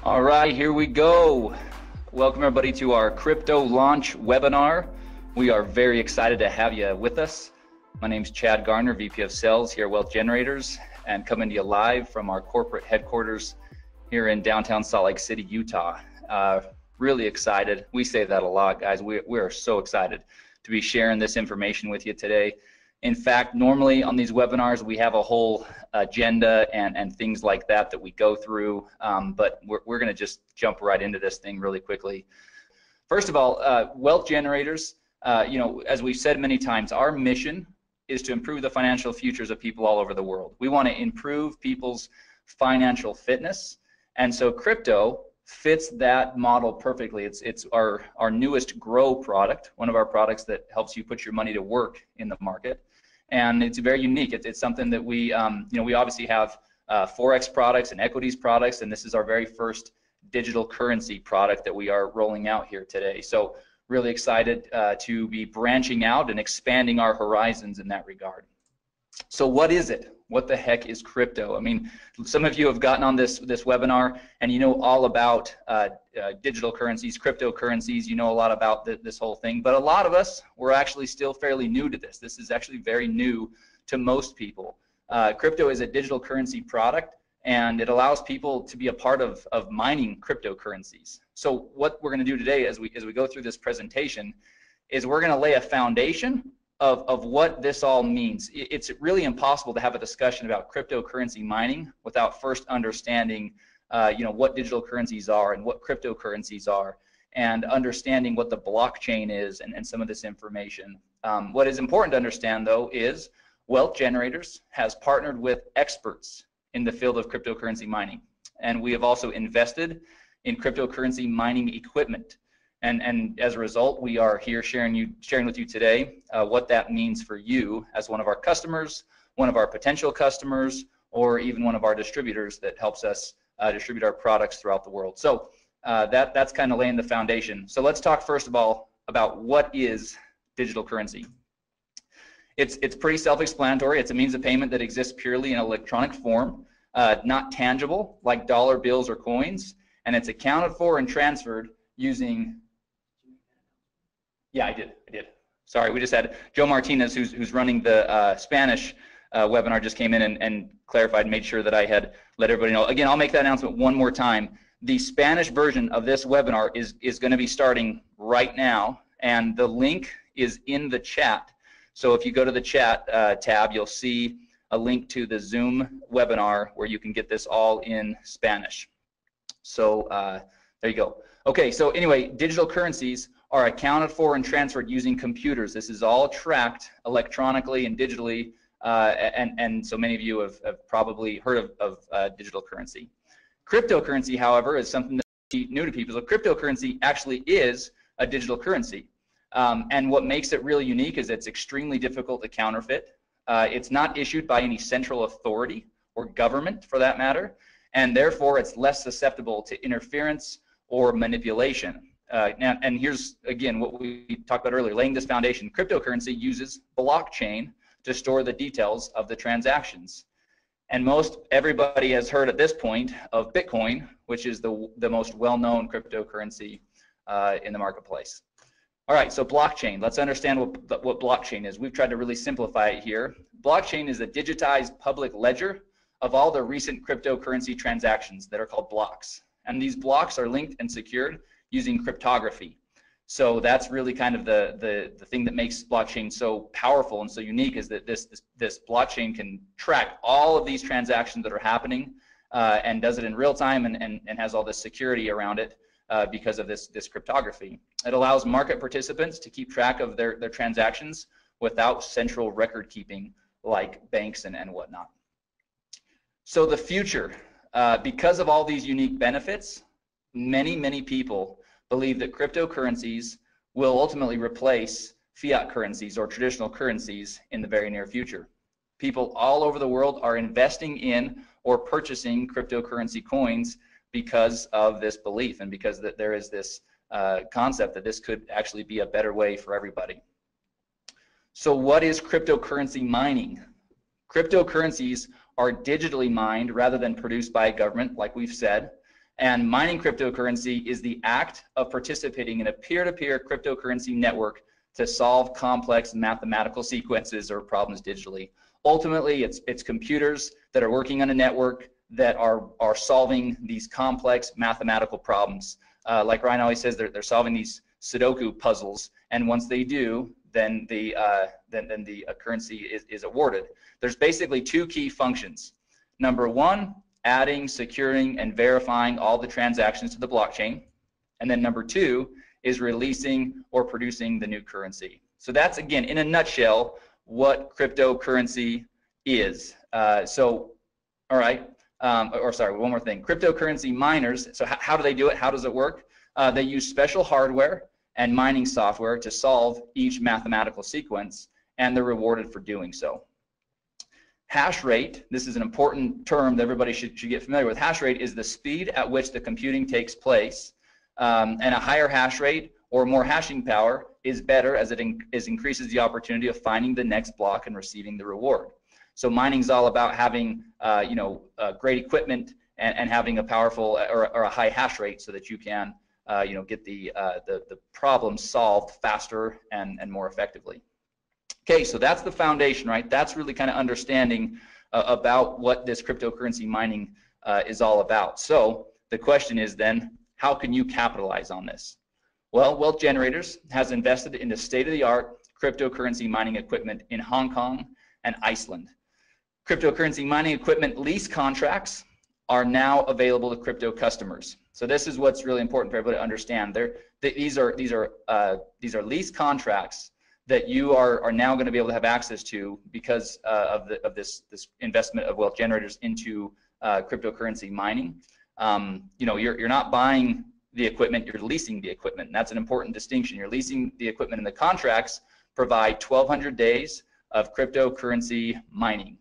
All right, here we go. Welcome everybody to our crypto launch webinar. We are very excited to have you with us. My name is Chad Garner, VP of Sales here at Wealth Generators, and coming to you live from our corporate headquarters here in downtown Salt Lake City, Utah. Really excited. We say that a lot, guys. We are so excited to be sharing this information with you today. In fact, normally on these webinars, we have a whole agenda and things like that we go through, but we're going to just jump right into this thing really quickly. First of all, Wealth Generators, as we've said many times, our mission is to improve the financial futures of people all over the world. We want to improve people's financial fitness, and so crypto fits that model perfectly. It's our newest Grow product, one of our products that helps you put your money to work in the market, and it's very unique. It's something that we we obviously have forex products and equities products, and this is our very first digital currency product that we are rolling out here today. So really excited to be branching out and expanding our horizons in that regard. So what is it? What the heck is crypto? I mean, some of you have gotten on this webinar and you know all about digital currencies, cryptocurrencies. You know a lot about this whole thing, but a lot of us were actually still fairly new to this. This is actually very new to most people. Crypto is a digital currency product, and it allows people to be a part of mining cryptocurrencies. So what we're going to do today as we go through this presentation is we're going to lay a foundation of what this all means. It's really impossible to have a discussion about cryptocurrency mining without first understanding what digital currencies are and what cryptocurrencies are, and understanding what the blockchain is and some of this information. What is important to understand, though, is Wealth Generators has partnered with experts in the field of cryptocurrency mining, and we have also invested in cryptocurrency mining equipment. And as a result, we are here sharing with you today what that means for you as one of our customers, one of our potential customers, or even one of our distributors that helps us distribute our products throughout the world. So that's kind of laying the foundation. So let's talk first of all about what is digital currency. It's pretty self-explanatory. It's a means of payment that exists purely in electronic form, not tangible like dollar bills or coins, and it's accounted for and transferred using. Yeah, I did. Sorry, we just had Joe Martinez, who's running the Spanish webinar, just came in and clarified, made sure that I had let everybody know. Again, I'll make that announcement one more time. The Spanish version of this webinar is going to be starting right now, and the link is in the chat. So if you go to the chat tab, you'll see a link to the Zoom webinar where you can get this all in Spanish. So there you go. Okay, so anyway, digital currencies are accounted for and transferred using computers. This is all tracked electronically and digitally, and so many of you have probably heard of digital currency. Cryptocurrency, however, is something that's new to people. So cryptocurrency actually is a digital currency, and what makes it really unique is it's extremely difficult to counterfeit. It's not issued by any central authority or government, for that matter, and therefore it's less susceptible to interference or manipulation. And here's, again, what we talked about earlier, laying this foundation. Cryptocurrency uses blockchain to store the details of the transactions. And most everybody has heard at this point of Bitcoin, which is the most well-known cryptocurrency in the marketplace. All right, so blockchain. Let's understand what blockchain is. We've tried to really simplify it here. Blockchain is a digitized public ledger of all the recent cryptocurrency transactions that are called blocks. And these blocks are linked and secured using cryptography. So that's really kind of the thing that makes blockchain so powerful and so unique, is that this blockchain can track all of these transactions that are happening and does it in real time and has all this security around it because of this cryptography. It allows market participants to keep track of their transactions without central record keeping like banks and whatnot. So the future, because of all these unique benefits, many people believe that cryptocurrencies will ultimately replace fiat currencies or traditional currencies in the very near future. People all over the world are investing in or purchasing cryptocurrency coins because of this belief, and because that there is this concept that this could actually be a better way for everybody. So what is cryptocurrency mining? Cryptocurrencies are digitally mined rather than produced by a government, like we've said, And mining cryptocurrency is the act of participating in a peer-to-peer cryptocurrency network to solve complex mathematical sequences or problems digitally. Ultimately, it's computers that are working on a network that are solving these complex mathematical problems. Like Ryan always says, they're solving these Sudoku puzzles, and once they do, then the currency is awarded. There's basically two key functions. Number one, adding, securing, and verifying all the transactions to the blockchain. And then number two is releasing or producing the new currency. So that's, again, in a nutshell, what cryptocurrency is. All right, sorry, one more thing. Cryptocurrency miners, so how do they do it? How does it work? They use special hardware and mining software to solve each mathematical sequence, and they're rewarded for doing so. Hash rate, this is an important term that everybody should get familiar with. Hash rate is the speed at which the computing takes place, and a higher hash rate or more hashing power is better as it increases the opportunity of finding the next block and receiving the reward. So mining is all about having great equipment and having a powerful or a high hash rate so that you can get the problem solved faster and more effectively. Okay, so that's the foundation, right? That's really kind of understanding about what this cryptocurrency mining is all about. So the question is then, how can you capitalize on this? Well, Wealth Generators has invested in the state-of-the-art cryptocurrency mining equipment in Hong Kong and Iceland. Cryptocurrency mining equipment lease contracts are now available to crypto customers. So this is what's really important for everybody to understand. These are lease contracts that you are now going to be able to have access to because of this investment of Wealth Generators into cryptocurrency mining. You're not buying the equipment, you're leasing the equipment. And that's an important distinction. You're leasing the equipment, and the contracts provide 1,200 days of cryptocurrency mining.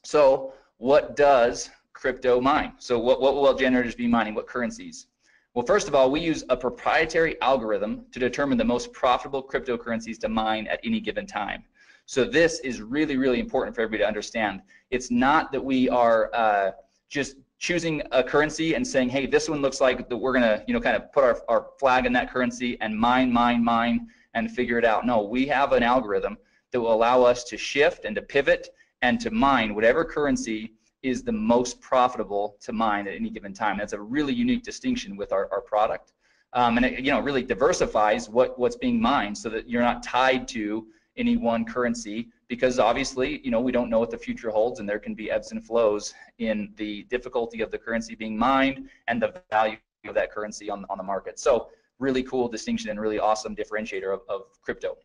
So what does crypto mine? So what will Wealth Generators be mining? What currencies? Well, first of all, we use a proprietary algorithm to determine the most profitable cryptocurrencies to mine at any given time. So this is really, really important for everybody to understand. It's not that we are just choosing a currency and saying, hey, this one looks like that we're gonna, kind of put our flag in that currency and mine, and figure it out. No, we have an algorithm that will allow us to shift and to pivot and to mine whatever currency is the most profitable to mine at any given time. That's a really unique distinction with our product. And it really diversifies what's being mined so that you're not tied to any one currency, because obviously, we don't know what the future holds, and there can be ebbs and flows in the difficulty of the currency being mined and the value of that currency on the market. So really cool distinction and really awesome differentiator of crypto.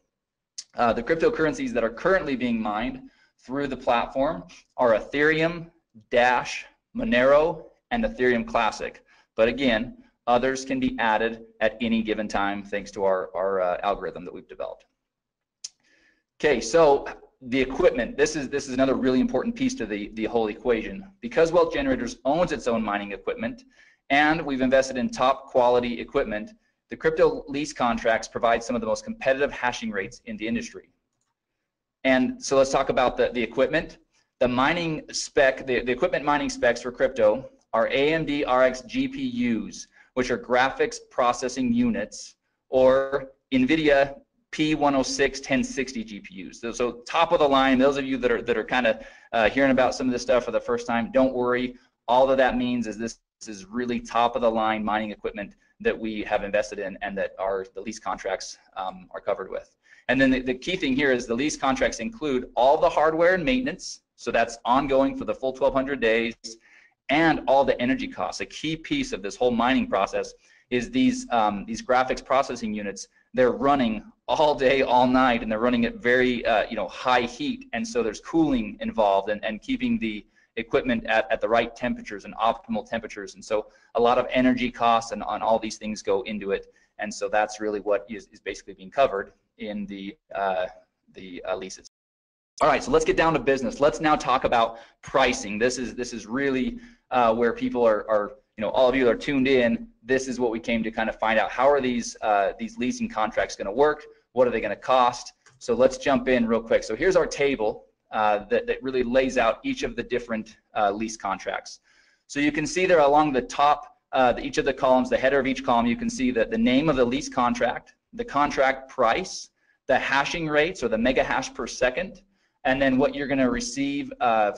The cryptocurrencies that are currently being mined through the platform are Ethereum, Dash, Monero, and Ethereum Classic. But again, others can be added at any given time thanks to our algorithm that we've developed. Okay, so the equipment, this is another really important piece to the whole equation. Because Wealth Generators owns its own mining equipment, and we've invested in top quality equipment, the crypto lease contracts provide some of the most competitive hashing rates in the industry. And so let's talk about the equipment. The mining spec, the equipment mining specs for crypto are AMD RX GPUs, which are graphics processing units, or NVIDIA P106 1060 GPUs. So top of the line. Those of you that are kind of hearing about some of this stuff for the first time, don't worry. All that means is this is really top of the line mining equipment that we have invested in and that the lease contracts are covered with. And then the key thing here is the lease contracts include all the hardware and maintenance, so that's ongoing for the full 1,200 days, and all the energy costs. A key piece of this whole mining process is these graphics processing units. They're running all day, all night, and they're running at very high heat, and so there's cooling involved and keeping the equipment at the right temperatures and optimal temperatures. And so a lot of energy costs and on all these things go into it, and so that's really what is basically being covered in the leases. All right, so let's get down to business. Let's now talk about pricing. This is really where people are all of you that are tuned in. This is what we came to kind of find out. How are these leasing contracts going to work? What are they going to cost? So let's jump in real quick. So here's our table that really lays out each of the different lease contracts. So you can see there along the top each of the columns, the header of each column, you can see that the name of the lease contract, the contract price, the hashing rates or the mega hash per second, and then what you're going to receive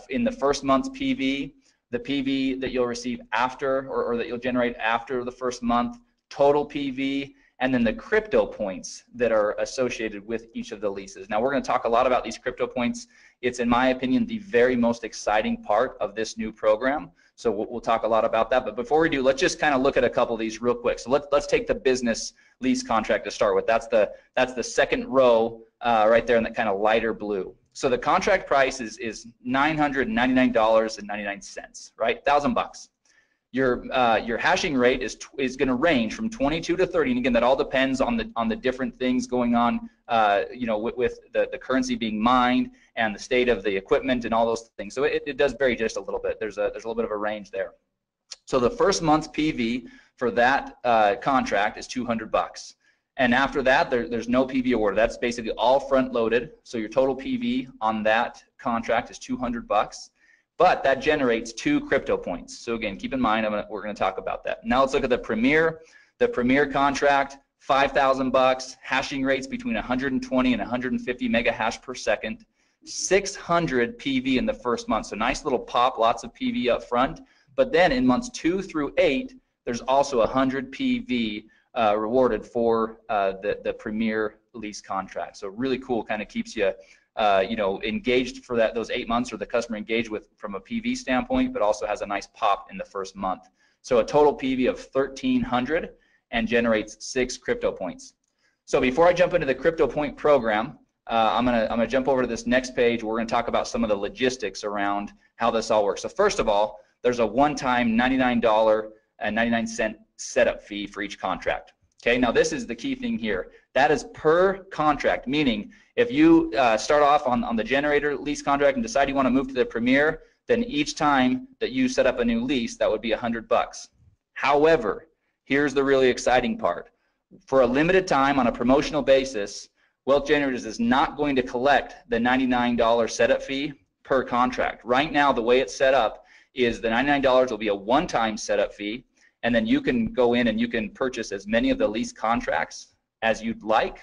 in the first month's PV, the PV that you'll receive after or that you'll generate after the first month, total PV, and then the crypto points that are associated with each of the leases. Now we're going to talk a lot about these crypto points. It's, in my opinion, the very most exciting part of this new program. So we'll talk a lot about that. But before we do, let's just kind of look at a couple of these real quick. So let's take the business lease contract to start with. That's the second row right there in that kind of lighter blue. So the contract price is $999.99, right? $1,000. Your hashing rate is going to range from 22 to 30, and again, that all depends on the different things going on, you know, with the currency being mined and the state of the equipment and all those things. So it does vary just a little bit. There's a little bit of a range there. So the first month's PV for that contract is $200, and after that, there's no PV awarded. That's basically all front loaded. So your total PV on that contract is $200. But that generates 2 crypto points. So again, keep in mind, we're going to talk about that. Now let's look at the Premier. The Premier contract, $5,000, hashing rates between 120 and 150 mega hash per second, 600 PV in the first month. So nice little pop, lots of PV up front. But then in months 2 through 8, there's also 100 PV rewarded for the Premier lease contract. So really cool, kind of keeps you you know, engaged for those 8 months, or the customer engaged with from a PV standpoint, but also has a nice pop in the first month. So a total PV of 1,300 and generates 6 crypto points. So before I jump into the crypto point program, I'm gonna jump over to this next page. We're gonna talk about some of the logistics around how this all works. So first of all, there's a one-time $99.99 setup fee for each contract. Okay, now this is the key thing here. That is per contract, meaning if you start off on the generator lease contract and decide you want to move to the Premier, then each time that you set up a new lease, that would be $100. However, here's the really exciting part. For a limited time on a promotional basis, Wealth Generators is not going to collect the $99 setup fee per contract. Right now, the way it's set up is the $99 will be a one-time setup fee, and then you can go in and you can purchase as many of the lease contracts as you'd like,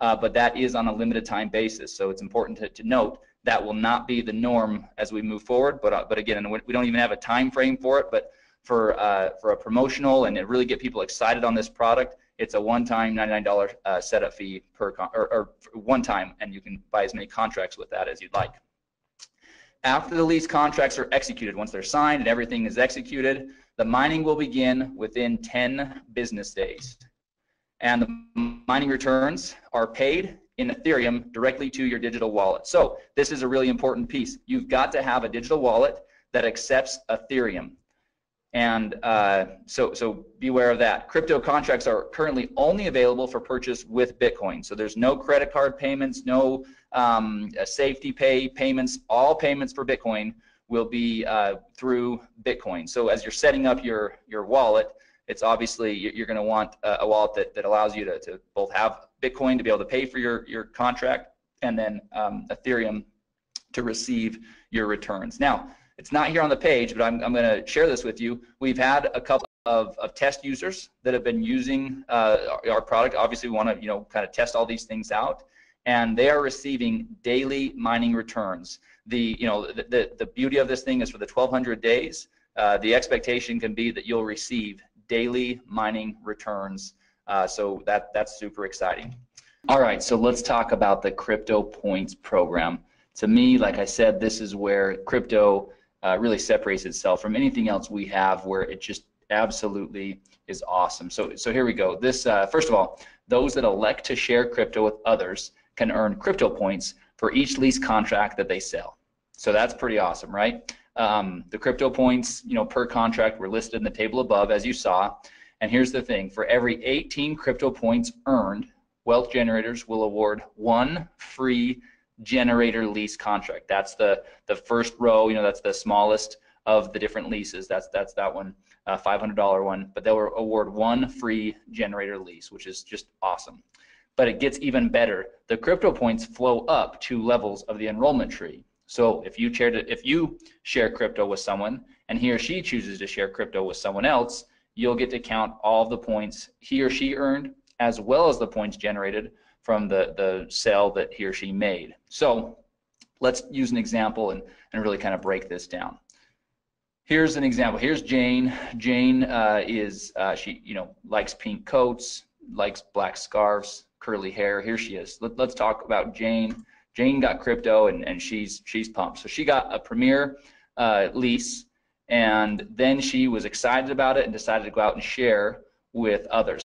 but that is on a limited time basis. So it's important to note that will not be the norm as we move forward. But again, we don't even have a time frame for it. But for a promotional and to really get people excited on this product, it's a one-time $99 setup fee or one time, and you can buy as many contracts with that as you'd like. After the lease contracts are executed, once they're signed and everything is executed, the mining will begin within 10 business days. And the mining returns are paid in Ethereum directly to your digital wallet. So this is a really important piece. You've got to have a digital wallet that accepts Ethereum. And so beware of that. Crypto contracts are currently only available for purchase with Bitcoin. So there's no credit card payments, no safety payments. All payments for Bitcoin will be through Bitcoin. So as you're setting up your wallet, it's obviously you're going to want a wallet that allows you to both have Bitcoin to be able to pay for your contract, and then Ethereum to receive your returns. Now, it's not here on the page, but I'm going to share this with you. We've had a couple of test users that have been using our product. Obviously, we want to kind of test all these things out, and they are receiving daily mining returns. The beauty of this thing is for the 1,200 days, the expectation can be that you'll receive daily mining returns. So that's super exciting. All right, so let's talk about the Crypto Points program. To me, like I said, this is where crypto really separates itself from anything else we have, where it just absolutely is awesome. So here we go. This first of all, those that elect to share crypto with others can earn crypto points for each lease contract that they sell. So that's pretty awesome, right? The crypto points, per contract were listed in the table above, as you saw. And here's the thing: for every 18 crypto points earned, Wealth Generators will award 1 free generator lease contract. That's the first row. That's the smallest of the different leases. That's that one, $500 one. But they'll award 1 free generator lease, which is just awesome. But it gets even better. The crypto points flow up 2 levels of the enrollment tree. So if you share crypto with someone and he or she chooses to share crypto with someone else, you'll get to count all the points he or she earned, as well as the points generated from the sale that he or she made. So let's use an example and really kind of break this down. Here's an example. Here's Jane. Jane she likes pink coats, likes black scarves, curly hair. Here she is. Let's talk about Jane. Jane got crypto and she's pumped. So she got a premier lease, and then she was excited about it and decided to go out and share with others.